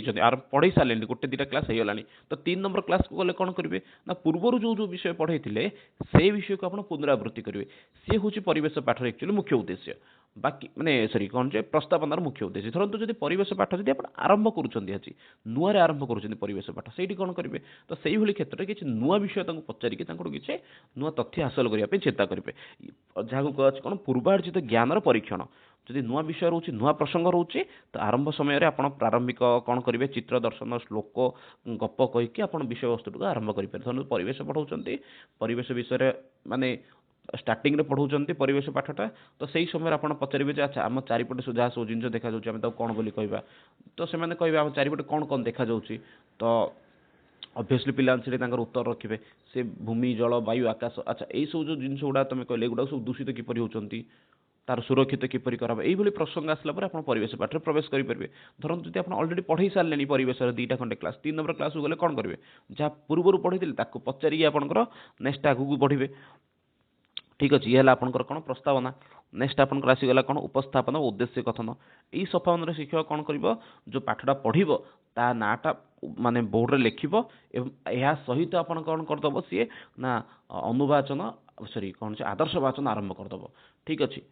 पढ़े सारे गोटे दुटा क्लास हो गलानी तो 3 नंबर क्लास को गले कौन करेंगे ना पूर्वर जो जो विषय पढ़े से विषय को आप पुनरावृत्ति करेंगे सी हूँ परिवेश पाठर एक्चुअली मुख्य उद्देश्य बाकी माने सॉरी कौन जे प्रस्तावनार मुख्य उद्देश्य धरतु जब परिवेश पाठ जब आप आरंभ करुँच नुआरे आरंभ करुँच परिवेश पाठ से कौन करेंगे तो से क्षेत्र में किसी नुआ विषय पचारिकी किसी नुआ तथ्य हासिल करने चिंता करेंगे जहाँ कह कौन पूर्वार्जित ज्ञानर परीक्षण जदि नुआ विषय रोचे नुआ प्रसंग रोचे तो आरंभ समय आप प्रारंभिक कौन करेंगे चित्र दर्शन श्लोक गप कहीकि आप विषय वस्तु को आरंभ करेंगे परिवेश पढ़ाऊँ परिवेश विषय माने स्टार्टिंग में पढ़ाऊँ परिवेश पाठटा तो सही समय आप पचारे अच्छा आम चारिपटे जहाँ सब जिन देखा जाए कौन बोली कहवा तो से कहे आम चारिपटे कौन कौन देखा जाऊँगी तो ऑब्वियसली पिला से उत्तर रखिए से भूमि जल वायु आकाश अच्छा यही सब जो जिन गुड़ा तुम कहले गुड़ा सब दूषित किपर होती तार सुरक्षित किपरि करा यही प्रसंग आसला आप परिवेश पाठ प्रवेश करेंगे धरतु जब आप अलरेडी पढ़े सारे परिवेश 2टा खंडे क्लास 3 नंबर क्लास को गले कौन करेंगे जहाँ पूर्वर पढ़ी पचारिकी आपंकर नेक्स्ट आगू बढ़े ठीक अच्छे ये आपंकर कौन प्रस्तावना नेक्स्ट आपंकर आसीगला कौन उपस्थापन उद्देश्य कथन यही सोपान शिक्षक कौन कर जो पाठटा पढ़ ता नाटा माने बोर्ड रे लिखिबो एवं या सहित आपण कौन करदबो सी ना अनुवाचन सॉरी कौन से आदर्श वाचन आरंभ करदबो ठीक अच्छे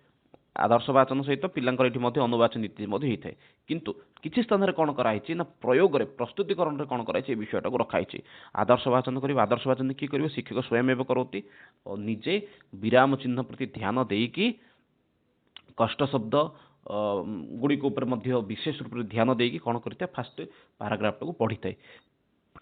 आदर्श वाचन सहित पिलांकर ये अनुवाचन नीति होता है किंतु किसी स्थान में कौन कराई ना प्रयोग में प्रस्तुतिकरण में कौन कराई विषयटा को रखाई आदर्श वाचन कर आदर्श वाचन किए कर शिक्षक स्वयं करोति और निजे विराम चिन्ह प्रति ध्यान देकी कष्ट शब्द गुड़िक विशेष रूप से ध्यान देकी कौन करते फास्ट पाराग्राफ्टा को पढ़ी था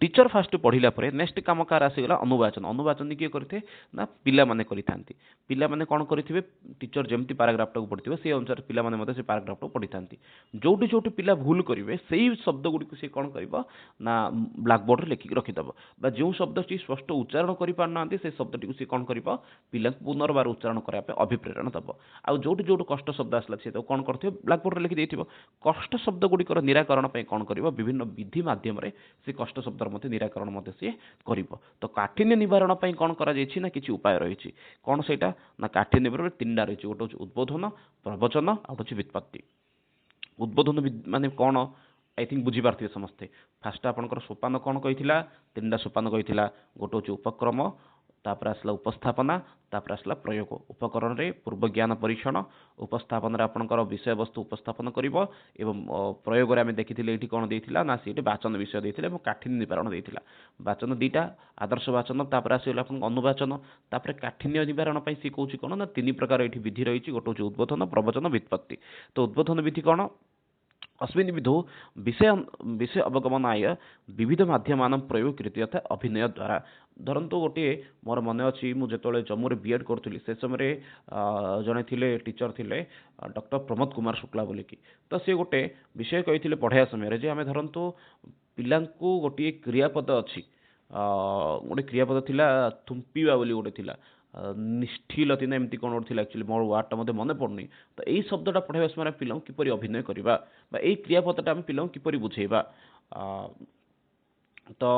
टीचर फास्ट पढ़ला नेक्स्ट कम कार आसीगला अनुवाचन अनुवाचन किए करते ना पिला माने करिथांती पिला माने कौन करिथिबे टीचर जेमती पैराग्राफटा को पढ़िथिबे से अनुसार पिला माने मते से पैराग्राफटा को पढ़िथांती जोटी जोटी पिला भूल करिवे सेही शब्द गुडी को से कौन करबो ना ब्लैक बोर्ड रे लिखि रखिदबो बा जो शब्दटी स्पष्ट उच्चारण करि पारनांती से शब्दटी को से कौन करबो पिला पुनर्बार उच्चारण करिया पे अभिप्रेरण दबो आ जोटी जोटी कष्ट शब्द आसला से तो कौन करथिबो ब्लैक बोर्ड रे लिखि देथिबो कष्ट शब्द गुडी निराकरण पे कौन करबो विभिन्न विधि माध्यम रे से कष्ट शब्द मध्य निराकरण मध्य सी करिबो तो काठिन्य निवारण पई कोन करा जायछि ना किछि उपाय रहिछि कोन सेटा ना काठिन्य निवारण तीनटा रहिछि गोटे उद्बोधन प्रवचन आ होछि व्युत्पत्ति उद्बोधन माने कोन आई थिंक बुझी पारथिबे समस्ते फास्ट आपनकर सोपान कोन कहिथिला तीनटा सोपान कहिथिला गोटे होछि उपक्रम तापर आसला उपस्थापना तापर आसला प्रयोग उपकरण रे पूर्व ज्ञान परीक्षण उपस्थापन रे आपनकर विषय वस्तु उपस्थापन करिवो एवं प्रयोग रे आमे देखिथिले एठी कोन देथिला ना सेठी वाचन विषय देथिले एवं काठिन्य निवारण देथिला वाचन दीटा आदर्श वाचन तापर आसीला आपन अनुवाचन तापर काठिन्य निवारण पई सी कहूची कोन ना तीन प्रकार एठी विधि रहिछि गोटे होछि उद्बोधन प्रवचन व्युत्पत्ति तो उद्बोधन विधि कोन अस्मिन् विधौ विषय अवगमनाय विविध माध्यमान प्रयोग कृति अर्थात अभिनय द्वारा धरतु गोटे मोर मन अच्छी मुझे जम्मू रे बीएड करूली से समय जड़े थिले टीचर थिले डॉक्टर प्रमोद कुमार शुक्ला बोलिकी तो सी गोटे विषय कही पढ़ाया समय जे आम धरतु पिला गोटे क्रियापद अच्छी गोटे क्रियापद थिला थुम्पीवा बोली गोटे थिला निष्ठिलती ना एमती कौन थी एक्चुअली मोर वार्डटा मत मन पड़नी तो यही शब्दटा पढ़ाइबा समय पिला किपरि अभिनय करवा यही क्रियापदटा आम पिला किपरि बुझेबा तो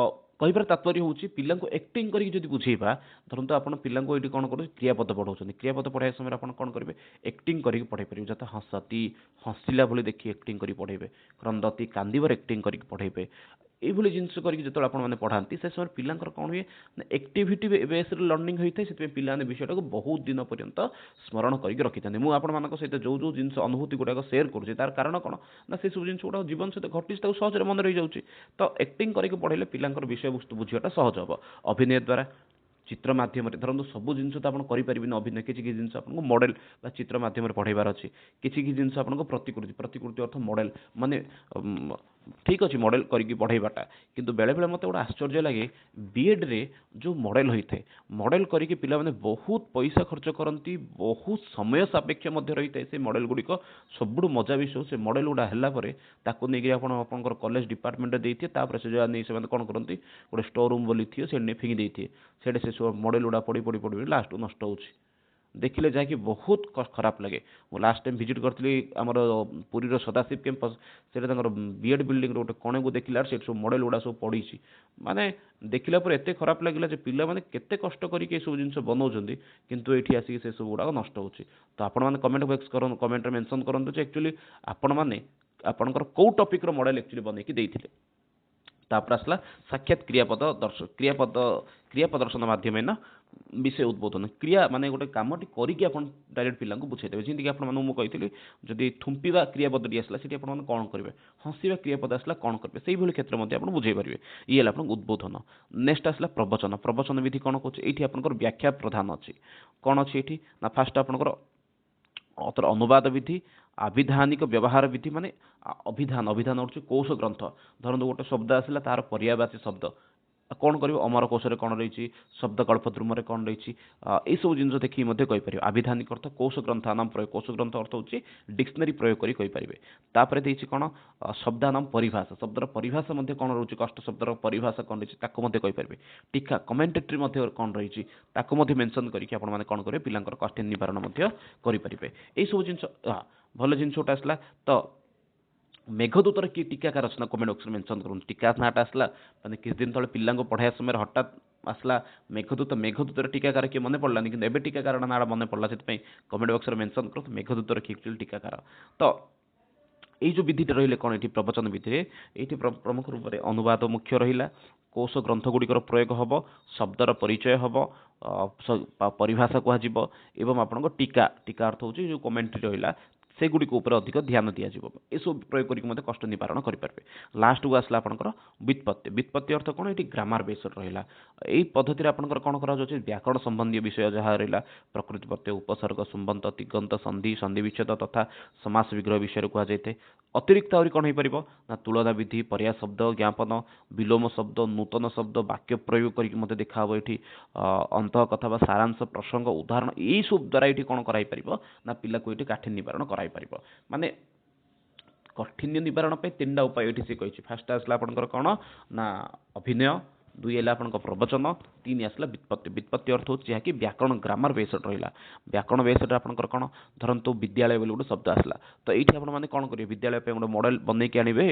କହିବାର ତାତ୍ପର୍ଯ୍ୟ ହେଉଛି ପିଲାଙ୍କୁ ଆକ୍ଟିଂ କରିକି ଯଦି ବୁଝେଇବା, ଧରନ୍ତୁ ଆପଣ ପିଲାଙ୍କୁ ଏଇଠି କ'ଣ କରୁଛନ୍ତି କ୍ରିୟାପଦ ପଢ଼ାଉଛନ୍ତି, କ୍ରିୟାପଦ ପଢ଼ାଇବା ସମୟରେ ଆପଣ କ'ଣ କରିବେ ଆକ୍ଟିଂ କରିକି ପଢ଼େଇ ପାରିବେ, ଯଥା ହସତି ହସିଲା ଭଳି ଦେଖି ଆକ୍ଟିଂ କରି ପଢ଼େଇବେ, କ୍ରନ୍ଦତି କାନ୍ଦିବାର ଆକ୍ଟିଂ କରିକି ପଢ଼େଇବେ। এইଭଳି ଜିନିଷ କରିକି ଯେତେବେଳେ ଆପଣମାନେ ପଢ଼ାନ୍ତି ସେ ସମୟରେ ପିଲାଙ୍କର କ'ଣ ହୁଏ ନା ଆକ୍ଟିଭିଟି ବେସ୍ରେ ଲର୍ଣ୍ଣିଂ ହୋଇଥାଏ। ସେଥିପାଇଁ ପିଲାମାନେ ବିଷୟଟାକୁ ବହୁତ ଦିନ ପର୍ଯ୍ୟନ୍ତ ସ୍ମରଣ କରିକି ରଖିଥାନ୍ତି। ମୁଁ ଆପଣମାନଙ୍କ ସହିତ ଯେଉଁ ଯେଉଁ ଜିନିଷ ଅନୁଭୂତି ଗୁଡ଼ାକ ସେୟାର କରୁଛି ତାର କାରଣ କ'ଣ ନା ସେସବୁ ଜିନିଷ ଗୁଡ଼ାକ ଜୀବନ ସହିତ ଘଟିଛି, ତାକୁ ସହଜରେ ମନେ ରହିଯାଉଛି। ତ ଆକ୍ଟିଂ କରିକି ପଢ଼େଇଲେ ପିଲାଙ୍କର ବିଷୟବସ୍ତୁ ବୁଝିବାଟା ସହଜ ହେବ। ଅଭିନୟ ଦ୍ୱାରା ଚିତ୍ର ମାଧ୍ୟମରେ ଧରନ୍ତୁ ସବୁ ଜିନିଷ ତ ଆପଣ କରିପାରିବେନି ଅଭିନୟ, କିଛି କିଛି ଜିନିଷ ଆପଣଙ୍କୁ ମଡ଼େଲ ବା ଚିତ୍ର ମାଧ୍ୟମରେ ପଢ଼େଇବାର ଅଛି। କିଛି କିଛି ଜିନିଷ ଆପଣଙ୍କୁ ପ୍ରତିକୃତି, ପ୍ରତିକୃତି ଅର୍ଥ ମଡ଼େଲ, ମାନେ ଠିକ୍ ଅଛି ମଡ଼େଲ କରିକି ପଢ଼େଇବାଟା, କିନ୍ତୁ ବେଳେବେଳେ ମୋତେ ଗୋଟେ ଆଶ୍ଚର୍ଯ୍ୟ ଲାଗେ ବିଏଡ଼୍ରେ ଯେଉଁ ମଡ଼େଲ ହୋଇଥାଏ, ମଡ଼େଲ କରିକି ପିଲାମାନେ ବହୁତ ପଇସା ଖର୍ଚ୍ଚ କରନ୍ତି, ବହୁତ ସମୟ ସାପେକ୍ଷ ମଧ୍ୟ ରହିଥାଏ ସେ ମଡ଼େଲ ଗୁଡ଼ିକ। ସବୁଠୁ ମଜା ବିଷୟ ସେ ମଡ଼େଲ ଗୁଡ଼ା ହେଲା ପରେ ତାକୁ ନେଇକି ଆପଣ ଆପଣଙ୍କର କଲେଜ ଡିପାର୍ଟମେଣ୍ଟରେ ଦେଇଥିବେ, ତାପରେ ସେ ଯାହା ନେଇ ସେମାନେ କ'ଣ କରନ୍ତି ଗୋଟେ ଷ୍ଟୋର ରୁମ୍ ବୋଲି ଥିବ ସେଠି ନେଇ ଫିଙ୍ଗି ଦେଇଥିବେ। ସେଠି ସେ ସବୁ ମଡ଼େଲ ଗୁଡ଼ା ପଡ଼ି ପଡ଼ି ପଡ଼ି ଲାଷ୍ଟକୁ ନଷ୍ଟ ହେଉଛି। ଦେଖିଲେ ଯାହାକି ବହୁତ ଖରାପ ଲାଗେ। ମୁଁ ଲାଷ୍ଟ ଟାଇମ୍ ଭିଜିଟ୍ କରିଥିଲି ଆମର ପୁରୀର ସଦାଶିବ କ୍ୟାମ୍ପସ୍, ସେଠି ତାଙ୍କର ବିଏଡ଼୍ ବିଲ୍ଡିଂର ଗୋଟେ କଣକୁ ଦେଖିଲା ସେଠି ସବୁ ମଡ଼େଲ ଗୁଡ଼ା ସବୁ ପଡ଼ିଛି। ମାନେ ଦେଖିଲା ପରେ ଏତେ ଖରାପ ଲାଗିଲା ଯେ ପିଲାମାନେ କେତେ କଷ୍ଟ କରିକି ଏସବୁ ଜିନିଷ ବନାଉଛନ୍ତି, କିନ୍ତୁ ଏଇଠି ଆସିକି ସେସବୁ ଗୁଡ଼ାକ ନଷ୍ଟ ହେଉଛି। ତ ଆପଣମାନେ କମେଣ୍ଟରେ ମେନସନ୍ କରନ୍ତୁ ଯେ ଆକ୍ଚୁଆଲି ଆପଣମାନେ ଆପଣଙ୍କର କେଉଁ ଟପିକ୍ର ମଡ଼େଲ ଆକ୍ଚୁଆଲି ବନେଇକି ଦେଇଥିଲେ। ତାପରେ ଆସିଲା ସାକ୍ଷାତ କ୍ରିୟା ପ୍ରଦର୍ଶନ ମାଧ୍ୟମେନ ବିଷୟ ଉଦ୍ବୋଧନ। କ୍ରିୟା ମାନେ ଗୋଟେ କାମଟି କରିକି ଆପଣ ଡାଇରେକ୍ଟ ପିଲାଙ୍କୁ ବୁଝେଇଦେବେ। ଯେମିତିକି ଆପଣମାନଙ୍କୁ ମୁଁ କହିଥିଲି ଯଦି ଥୁମ୍ପିବା କ୍ରିୟାପଦଟି ଆସିଲା ସେଠି ଆପଣମାନେ କ'ଣ କରିବେ, ହସିବା କ୍ରିୟାପଦ ଆସିଲା କ'ଣ କରିବେ, ସେଇଭଳି କ୍ଷେତ୍ର ମଧ୍ୟ ଆପଣ ବୁଝେଇ ପାରିବେ। ଇଏ ହେଲା ଆପଣଙ୍କ ଉଦ୍ବୋଧନ। ନେକ୍ସଟ ଆସିଲା ପ୍ରବଚନ। ପ୍ରବଚନ ବିଧି କ'ଣ କହୁଛି, ଏଇଠି ଆପଣଙ୍କର ବ୍ୟାଖ୍ୟା ପ୍ରଧାନ ଅଛି। କ'ଣ ଅଛି ଏଇଠି ନା ଫାଷ୍ଟ ଆପଣଙ୍କର ଅନୁବାଦ ବିଧି, ଆବିଧାନିକ ବ୍ୟବହାର ବିଧି, ମାନେ ଅଭିଧାନ ହେଉଛି କୋଷ ଗ୍ରନ୍ଥ। ଧରନ୍ତୁ ଗୋଟେ ଶବ୍ଦ ଆସିଲା ତାର ପର୍ଯ୍ୟାୟବାଚୀ ଶବ୍ଦ କ'ଣ କରିବ, ଅମର କୋଷରେ କ'ଣ ରହିଛି, ଶବ୍ଦ କଳ୍ପଦ୍ରୁମରେ କ'ଣ ରହିଛି, ଏଇସବୁ ଜିନିଷ ଦେଖିକି ମଧ୍ୟ କହିପାରିବେ। ଆବିଧାନିକ ଅର୍ଥ କୋଷ ଗ୍ରନ୍ଥାନାମ ପ୍ରୟୋଗ, କୋଷ ଗ୍ରନ୍ଥ ଅର୍ଥ ହେଉଛି ଡିକ୍ସନାରୀ ପ୍ରୟୋଗ କରି କହିପାରିବେ। ତାପରେ ଦେଇଛି କ'ଣ ଶବ୍ଦାନାମ ପରିଭାଷା, ଶବ୍ଦର ପରିଭାଷା ମଧ୍ୟ କ'ଣ ରହୁଛି, କଷ୍ଟ ଶବ୍ଦର ପରିଭାଷା କ'ଣ ରହିଛି ତାକୁ ମଧ୍ୟ କହିପାରିବେ। ଟୀକା କମେଣ୍ଟେଟ୍ରି ମଧ୍ୟ କ'ଣ ରହିଛି ତାକୁ ମଧ୍ୟ ମେନସନ୍ କରିକି ଆପଣମାନେ କ'ଣ କରିବେ ପିଲାଙ୍କର କ୍ୱେଶ୍ଚିନ୍ ନିବାରଣ ମଧ୍ୟ କରିପାରିବେ। ଏଇସବୁ ଜିନିଷ ଭଲ ଜିନିଷ ଗୋଟେ ଆସିଲା। ତ ମେଘଦୂତର କି ଟୀକାକାର ଅଛି ନା କମେଣ୍ଟ ବକ୍ସରେ ମେନସନ୍ କରନ୍ତୁ। ଟୀକା ନାଁଟା ଆସିଲା ମାନେ କିଛି ଦିନ ତଳେ ପିଲାଙ୍କୁ ପଢ଼ାଇବା ସମୟରେ ହଠାତ୍ ଆସିଲା ମେଘଦୂତର ଟୀକାକାର କିଏ ମନେ ପଡ଼ିଲାନି, କିନ୍ତୁ ଏବେ ଟୀକାକାର ନାଁଟା ମନେ ପଡ଼ିଲା, ସେଥିପାଇଁ କମେଣ୍ଟ ବକ୍ସରେ ମେନସନ୍ କରନ୍ତୁ ମେଘଦୂତର କି ଟୀକାକାର। ତ ଏଇ ଯେଉଁ ବିଧିଟା ରହିଲେ କ'ଣ ଏଠି ପ୍ରବଚନ ବିଧିରେ ଏଇଠି ପ୍ରମୁଖ ରୂପରେ ଅନୁବାଦ ମୁଖ୍ୟ ରହିଲା, କୋଷ ଗ୍ରନ୍ଥ ଗୁଡ଼ିକର ପ୍ରୟୋଗ ହେବ, ଶବ୍ଦର ପରିଚୟ ହେବ, ପରିଭାଷା କୁହାଯିବ ଏବଂ ଆପଣଙ୍କ ଟୀକା ଅର୍ଥ ହେଉଛି ଯେଉଁ କମେଣ୍ଟ୍ରି ରହିଲା ସେଗୁଡ଼ିକ ଉପରେ ଅଧିକ ଧ୍ୟାନ ଦିଆଯିବ। ଏସବୁ ପ୍ରୟୋଗ କରିକି ମଧ୍ୟ କଷ୍ଟ ନିବାରଣ କରିପାରିବେ। ଲାଷ୍ଟକୁ ଆସିଲା ଆପଣଙ୍କର ବ୍ୟୁତ୍ପତ୍ତି। ବ୍ୟୁତ୍ପତ୍ତି ଅର୍ଥ କ'ଣ, ଏଠି ଗ୍ରାମାର ବେସ୍ଡ ରହିଲା। ଏଇ ପଦ୍ଧତିରେ ଆପଣଙ୍କର କ'ଣ କରାଯାଉଛି, ବ୍ୟାକରଣ ସମ୍ବନ୍ଧୀୟ ବିଷୟ ଯାହା ରହିଲା, ପ୍ରକୃତି ପ୍ରତ୍ୟୟ, ଉପସର୍ଗ, ସମ୍ବନ୍ଧ, ଦିଗନ୍ତ, ସନ୍ଧି, ସନ୍ଧି ବିଚ୍ଛେଦ ତଥା ସମାସ ବିଗ୍ରହ ବିଷୟରେ କୁହାଯାଇଥାଏ। ଅତିରିକ୍ତ ଆହୁରି କ'ଣ ହୋଇପାରିବ ନା ତୁଳନା ବିଧି, ପର୍ଯ୍ୟାୟ ଶବ୍ଦ, ଜ୍ଞାପନ, ବିଲୋମ ଶବ୍ଦ, ନୂତନ ଶବ୍ଦ, ବାକ୍ୟ ପ୍ରୟୋଗ କରିକି ମଧ୍ୟ ଦେଖାହେବ। ଏଠି ଅନ୍ତଃ କଥା ବା ସାରାଂଶ, ପ୍ରସଙ୍ଗ, ଉଦାହରଣ ଏଇସବୁ ଦ୍ୱାରା ଏଠି କ'ଣ କରାଇପାରିବ ନା ପିଲାକୁ ଏଠି କାଠିନ୍ୟ ନିବାରଣ କରାଇପାରିବ। ମାନେ କାଠିନ୍ୟ ନିବାରଣ ପାଇଁ ତିନିଟା ଉପାୟ ଏଠି ସେ କହିଛି। ଫାଷ୍ଟ ଆସିଲା ଆପଣଙ୍କର କ'ଣ ନା ଅଭିନୟ, ଦୁଇ ହେଲା ଆପଣଙ୍କ ପ୍ରବଚନ, ତିନି ଆସିଲା ବ୍ୟୁତ୍ପତ୍ତି। ବ୍ୟୁତ୍ପତ୍ତି ଅର୍ଥ ହେଉଛି ଯାହାକି ବ୍ୟାକରଣ ଗ୍ରାମାର ବେସ୍ଡ ରହିଲା। ବ୍ୟାକରଣ ବେସ୍ଡରେ ଆପଣଙ୍କର କ'ଣ, ଧରନ୍ତୁ ବିଦ୍ୟାଳୟ ବୋଲି ଗୋଟେ ଶବ୍ଦ ଆସିଲା, ତ ଏଇଠି ଆପଣମାନେ କ'ଣ କରିବେ, ବିଦ୍ୟାଳୟ ପାଇଁ ଗୋଟେ ମଡ଼େଲ ବନେଇକି ଆଣିବେ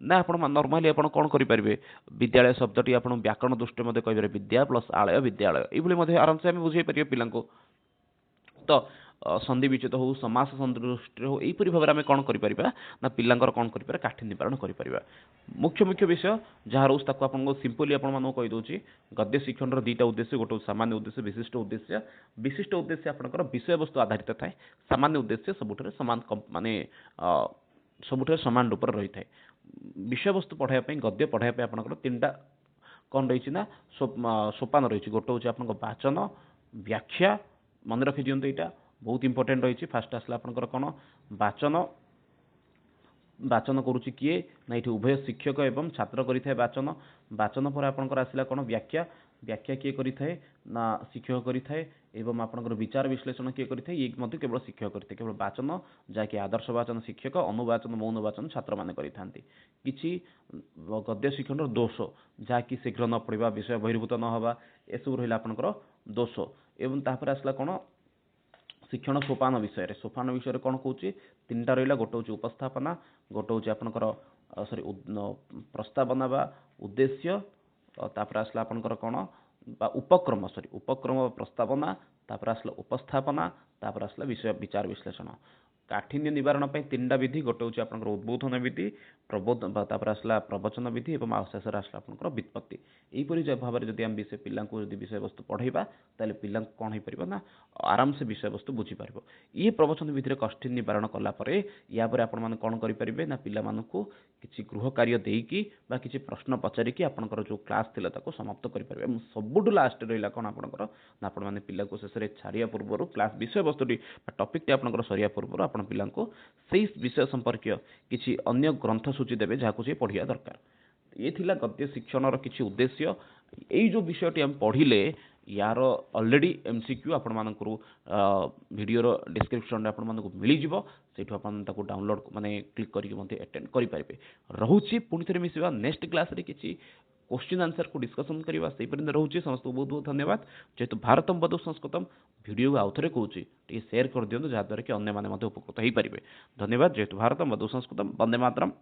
ନା ଆପଣ ନର୍ମାଲି ଆପଣ କ'ଣ କରିପାରିବେ, ବିଦ୍ୟାଳୟ ଶବ୍ଦଟି ଆପଣ ବ୍ୟାକରଣ ଦୃଷ୍ଟିରେ ମଧ୍ୟ କହିପାରିବେ, ବିଦ୍ୟା ପ୍ଲସ୍ ଆଳୟ ବିଦ୍ୟାଳୟ, ଏଇଭଳି ମଧ୍ୟ ଆରାମସେ ଆମେ ବୁଝେଇ ପାରିବେ ପିଲାଙ୍କୁ। ତ ସନ୍ଧି ବିଚ୍ଛେଦ ହେଉ, ସମାସ ଦୃଷ୍ଟିରେ ହେଉ, ଏହିପରି ଭାବରେ ଆମେ କ'ଣ କରିପାରିବା ନା ପିଲାଙ୍କର କ'ଣ କରିପାରିବା କାଠିନ୍ୟ ନିବାରଣ କରିପାରିବା। ମୁଖ୍ୟ ବିଷୟ ଯାହା ରହୁଛି ତାକୁ ଆପଣଙ୍କୁ ସିମ୍ପଲି ଆପଣମାନଙ୍କୁ କହିଦେଉଛି। ଗଦ୍ୟ ଶିକ୍ଷଣର ଦୁଇଟା ଉଦ୍ଦେଶ୍ୟ, ଗୋଟେ ସାମାନ୍ୟ ଉଦ୍ଦେଶ୍ୟ, ବିଶିଷ୍ଟ ଉଦ୍ଦେଶ୍ୟ। ବିଶିଷ୍ଟ ଉଦ୍ଦେଶ୍ୟ ଆପଣଙ୍କର ବିଷୟବସ୍ତୁ ଆଧାରିତ ଥାଏ, ସାମାନ୍ୟ ଉଦ୍ଦେଶ୍ୟ ସବୁଠାରେ ସମାନ ରୂପରେ ରହିଥାଏ। ବିଷୟବସ୍ତୁ ପଢ଼ାଇବା ପାଇଁ, ଗଦ୍ୟ ପଢ଼ାଇବା ପାଇଁ ଆପଣଙ୍କର ତିନିଟା କ'ଣ ରହିଛି ନା ସୋପାନ ରହିଛି। ଗୋଟେ ହେଉଛି ଆପଣଙ୍କ ବାଚନ, ବ୍ୟାଖ୍ୟା, ମନେ ରଖିଦିଅନ୍ତୁ ଏଇଟା ବହୁତ ଇମ୍ପୋର୍ଟାଣ୍ଟ ରହିଛି। ଫାଷ୍ଟ ଆସିଲା ଆପଣଙ୍କର କ'ଣ ବାଚନ କରୁଛି କିଏ ନା ଏଠି ଉଭୟ ଶିକ୍ଷକ ଏବଂ ଛାତ୍ର କରିଥାଏ ବାଚନ। ବାଚନ ପରେ ଆପଣଙ୍କର ଆସିଲା କ'ଣ ବ୍ୟାଖ୍ୟା କିଏ କରିଥାଏ ନା ଶିକ୍ଷକ କରିଥାଏ ଏବଂ ଆପଣଙ୍କର ବିଚାର ବିଶ୍ଳେଷଣ କିଏ କରିଥାଏ, ଇଏ ମଧ୍ୟ କେବଳ ଶିକ୍ଷକ କରିଥାଏ। କେବଳ ବାଚନ ଯାହାକି ଆଦର୍ଶ ବାଚନ ଶିକ୍ଷକ, ଅନୁବାଚନ ମୌନ ବାଚନ ଛାତ୍ରମାନେ କରିଥାନ୍ତି। କିଛି ଗଦ୍ୟ ଶିକ୍ଷଣର ଦୋଷ ଯାହାକି ଶୀଘ୍ର ନ ପଢ଼ିବା, ବିଷୟ ବହିର୍ଭୂତ ନ ହେବା, ଏସବୁ ରହିଲା ଆପଣଙ୍କର ଦୋଷ। ଏବଂ ତାପରେ ଆସିଲା କ'ଣ ଶିକ୍ଷଣ ସୋପାନ ବିଷୟରେ କ'ଣ କହୁଛି, ତିନିଟା ରହିଲା। ଗୋଟେ ହେଉଛି ଉପସ୍ଥାପନା, ଗୋଟେ ହେଉଛି ଆପଣଙ୍କର ପ୍ରସ୍ତାବନା ବା ଉଦ୍ଦେଶ୍ୟ, तो तापर आसला आपनकर कोन बा उपक्रम उपक्रम प्रस्तावना तापर आसला उपस्थापना तापर आसला विषय विचार विश्लेषण काठिन्य निवारण पे तीनटा विधि गोटे होची आपनकर उद्बोधन विधि प्रबोध तापर आसला प्रवचन विधि एवं शेष आसला आपनकर व्युत्पत्ति एही परि भाव में जदि हम विषय पिला को जदि विषय वस्तु पढ़ाइबा ताले पिला कोन हे परिबो ना आराम से विषय वस्तु बुझी पारिबो ये प्रवचन विधि रे काठिन्य निवारण कला परे या परे आपण माने कोन करि परिबे ना पिला मानकु किछि गृह कार्य देकी बा किछि प्रश्न पचारि कि आपनकर जो क्लास थिला ताको समाप्त करि परिबे सबुटु लास्ट रहिला कोन आपनकर ना आपण माने पिला को शेष रे छाड़िया पूर्व क्लास विषय वस्तुटी टॉपिक टी आपनकर सरिया पूर्व आपण पिला को सेही विषय संपर्क किछि अन्य ग्रंथ सूची देबे जाको जे पढ़िया दरकार ये थिला गद्य शिक्षण रो किछि उद्देश्य एई जो विषयटी हम पढ़िले यार ऑलरेडी एमसीक्यू आपण मानकर वीडियो रो डिस्क्रिप्शन रे आपण मानक मिली जिवो सेठु आपण ताको डाउनलोड माने क्लिक करिक मध्ये अटेंड करि पारिबे रहउची पुनी थरे मिसिबा नेक्स्ट क्लास रे किछि क्वेश्चन आंसर को डिस्कशन करवा से पर्यंत रहउची समस्त बहुत बहुत धन्यवाद जेतु भारतम वदु संस्कृतम वीडियो आउथरे कहूची टी शेयर कर दियंतु जहा द्वारा कि अन्य माने मध्ये उपकृत हेई पारिबे धन्यवाद जेतु भारतम वदु संस्कृतम वंदे मातरम।